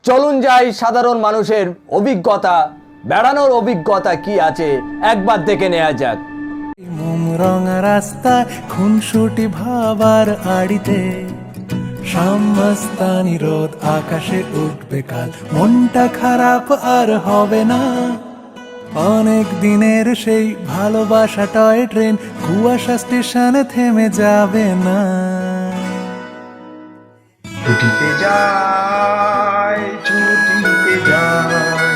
চলুন যাই সাধারণ মানুষের অভিজ্ঞতা, বেড়ানোর অভিজ্ঞতা কি আছে একবার দেখে নেওয়া যাক। রঙা রাস্তায় খুনসুটি ভাবার আড়িতে সামস্তানি রোদ আকাশে উঠবে কাল, মনটা খারাপ আর হবে না। অনেক দিনের সেই ভালোবাসা টয় ট্রেন কুয়াশা স্টেশনে থেমে যাবে না। ছুটিতে যাই, ছুটিতে যাই।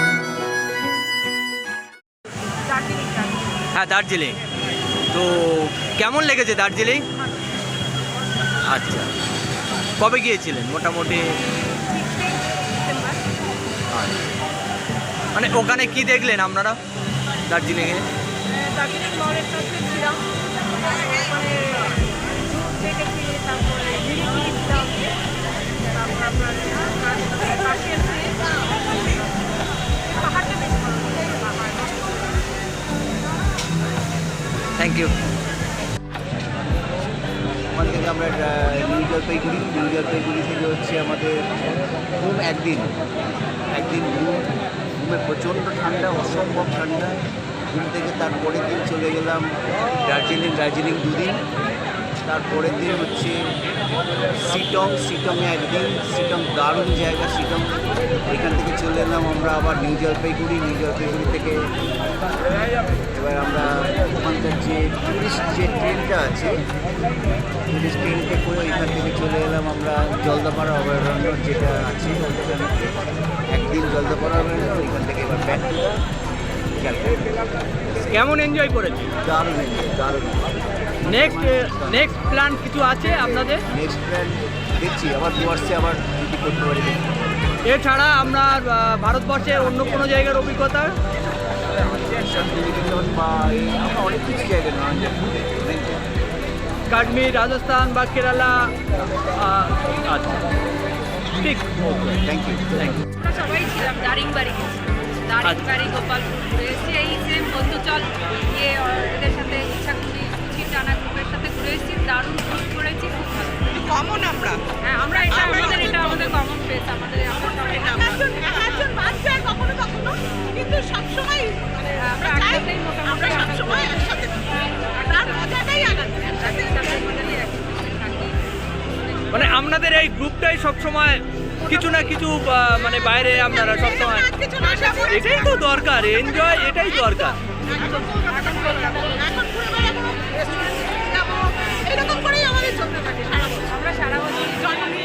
হ্যাঁ, দার্জিলিং। তো কেমন লেগেছে দার্জিলিং? আচ্ছা, কবে গিয়েছিলেন মোটামুটি? মানে ওখানে কি দেখলেন আপনারা দার্জিলিংয়ে? দার্জিলিং মলের কাছে ছিলাম, ওখানে দেখেছি, তারপরে গিয়েছিলাম, তারপর আপনার কাশি এসেছি, পাহাড়টা বেশ ভালো লাগে, পাহাড়। Thank you. ওখান থেকে আমরা নিউ জলপাইগুড়ি থেকে হচ্ছে আমাদের ঘুম একদিন ঘুমে প্রচণ্ড ঠান্ডা, অসম্ভব ঠান্ডা। ঘুম থেকে তারপরের দিন চলে গেলাম দার্জিলিং 2 দিন। তারপরের দিন হচ্ছে শিটংয়ে একদিন। শিটং দারুণ জায়গা শিটং। এখান থেকে চলে এলাম আমরা আবার নিউ জলপাইগুড়ি থেকে এবার আমরা ওখানকার যে টুরিস্ট যে ট্রেনটা আছে, টুরিস্ট ট্রেনটা করে এখান থেকে চলে এলাম আমরা জলদাপাড়া অভয়ারণ্য যেটা আছে ওখানে একদিন জলদাপাড়া অভয়ারণ্য। এখান থেকে এবার ব্যাক টু কেমন এনজয় করেছি? দারুণ। নেক্সট প্ল্যান কিছু আছে আপনাদের? নেক্সট প্ল্যান দেখছি আবার ডুয়ার্সে আবার যদি করতে পারি। এছাড়া আপনার ভারতবর্ষের অন্য কোনো জায়গার অভিজ্ঞতা? শান্তিনিকেতন বা আমরা অনেক কিছু জায়গা নয়, কাশ্মীর, রাজস্থান বা কেরালা। আচ্ছা, ঠিক। Thank you. আমরা সবাই ছিলাম, দারিংবাড়ি গেছি, গোপালপুর ঘুরে এসেছি, এই সেম বন্ধু চল গিয়ে এদের সাথে ইচ্ছাকুড়ি টানা গ্রুপের সাথে ঘুরে এসেছি, দারুণ গ্রুপ করেছি, খুব ভালো। কমন আমরা হ্যাঁ, আমরা এটা আমাদের কমন প্লেস, আমাদের একজন বাদ যায় কখনো কখনো, কিন্তু সবসময় মানে আমরা একসাথেই মোটামুটি আমরা সবসময় একসাথে তার মজাটাই আলাদা। একসাথে মানে আপনাদের এই গ্রুপটাই সবসময় কিছু না কিছু মানে বাইরে আপনারা সবসময়, কিছু না যাবো, এটাই তো দরকার, এনজয় এটাই দরকার। এখন ঘুরে বেড়াবো, রেস্টুরেন্টে যাবো, এরকম করেই আমাদের চলতে থাকে সারা বছর। আমরা সারা বছর জন্মদিন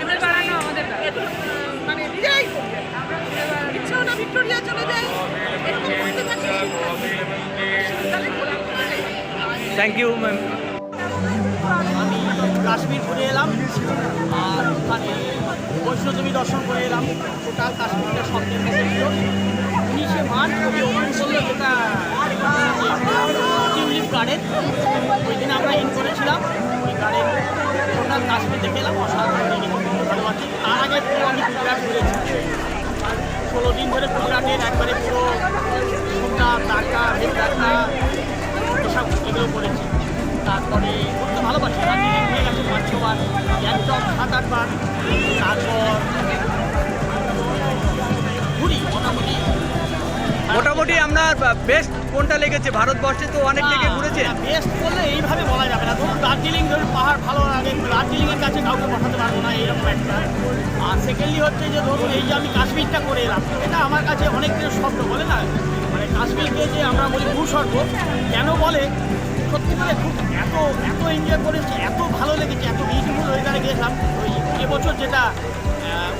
ঘুরে বেড়ানো আমাদের কাজ। মানে নিজেরাই করি। ইচ্ছা হলো ভিক্টোরিয়া চলে যাই, এরকম করতে থাকি। শীতকালে ঘুরে থ্যাংক ইউ ম্যাম। আমি কাশ্মীর ঘুরে এলাম আর ওখানে বৈষ্ণোদেবী দর্শন করে এলাম। টোটাল কাশ্মীরটা সব দিন ছিল। 19শে মার্চ ওই ওপেন করলো যেটা টিউলিপ গার্ডেন, ওই দিন আমরা ইন করেছিলাম ওই গার্ডেন। টোটাল কাশ্মীর দেখে এলাম, অসাধারণ লেগেছে, ভালোবাসি। তার আগে পুরো আমি গুজরাট ঘুরেছি, 16 দিন ধরে গুজরাটের একবারে পুরো সোমনাথ, দ্বারকা, বেলঘাটা এসব এগুলো করেছি। তারপরে ঘুরতে ভালোবাসি, দার্জিলিং হয়ে গেছে 5-6 বার, গ্যাংটক 7-8 বার। তারপর ঘুরি মোটামুটি। আপনার বেস্ট কোনটা লেগেছে? ভারতবর্ষে তো অনেক জায়গায় ঘুরেছে। বেস্ট বললে এইভাবে বলা যাবে না। ধরুন দার্জিলিং, ধরুন পাহাড় ভালো লাগে, দার্জিলিংয়ের কাছে কাউকে পাঠাতে পারবো না, এইরকম একটা। আর সেকেন্ডলি হচ্ছে যে ধরুন এই যে আমি কাশ্মীরটা করে এলাম, এটা আমার কাছে অনেক দিনের স্বপ্ন, বলে না মানে কাশ্মীরকে যে আমরা বলি ভূস্বর্গ কেন বলে, সত্যি করে খুব এত এনজয় করেছি, এত ভালো লেগেছে, এত বিউটিফুল ওয়েদারে গিয়েছিলাম। ওই এবছর যেটা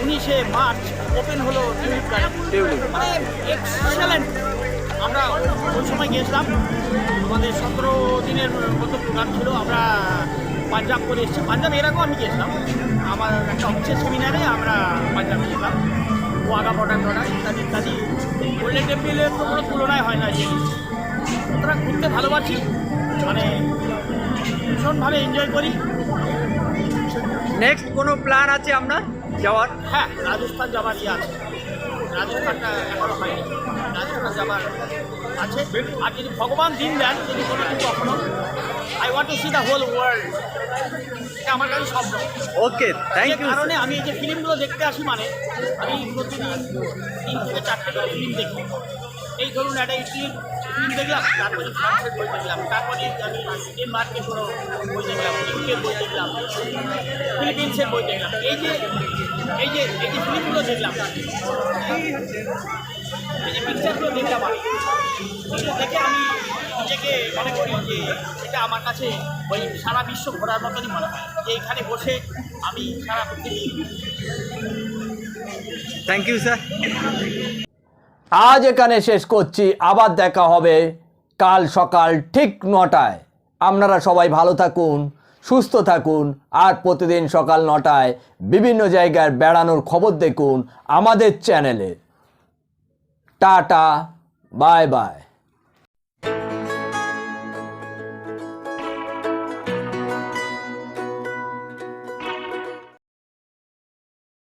19শে মার্চ ওপেন হলো টিউলিপ গার্ডেন, মানে এক্সেলেন্ট। আমরা ওই সময় গিয়েছিলাম, আমাদের 17 দিনের মতো প্রোগ্রাম ছিল। আমরা পাঞ্জাব করে এসেছি, পাঞ্জাব এর আগেও আমি গিয়েছিলাম, আমার একটা অফিসের সেমিনারে আমরা পাঞ্জাবে গেছিলাম। ওয়াঘা বর্ডার ইত্যাদি গোল্ডেন টেম্পলের তো কোনো তুলনায় হয় না জিনিস। সুতরাং ঘুরতে ভালোবাসি, মানে ভীষণভাবে এনজয় করি। নেক্সট কোনো প্ল্যান আছে আপনার যাওয়ার? হ্যাঁ, রাজস্থান যাবার ইয়ে আছে, রাজস্থানটা এখনো হয়নি, রাজস্থান যাবার আছে। আর যদি ভগবান দিন দেন, যদি কোনো কিছু কখনো, I want to see the whole world, এটা আমার কাছে স্বপ্ন। ওকে, থ্যাংক যে ইউ। কারণে আমি এই যে ফিল্মগুলো দেখতে আসি, মানে আমি প্রতিদিন 3 থেকে 4টে করে ফিল্ম দেখি। এই ধরুন একটা ইটলির ফিল্ম দেখলাম, তারপরে ফ্রান্সের বই দেখলাম, তারপরে আমি ডেনমার্কের কোনো বই দেখলাম, ইউকের বই দেখলাম, ফিলিপিন্সের বই দেখলাম। এই যে ফিল্মগুলো দেখলাম, এই যে পিকচারগুলো দেখলাম, আমি এগুলো দেখে আমি নিজেকে মনে করি যে এটা আমার কাছে ওই সারা বিশ্ব ঘোরার মতনই মনে হয়, যে এখানে বসে আমি সারা পৃথিবী। Thank you sir. আজ এখানে শেষ করছি, আবার দেখা হবে কাল সকাল ঠিক 9টায়। আপনারা সবাই ভালো থাকুন, সুস্থ থাকুন, আর প্রতিদিন সকাল 9টায় বিভিন্ন জায়গার বেড়ানোর খবর দেখুন আমাদের চ্যানেলে। Tata, bye bye.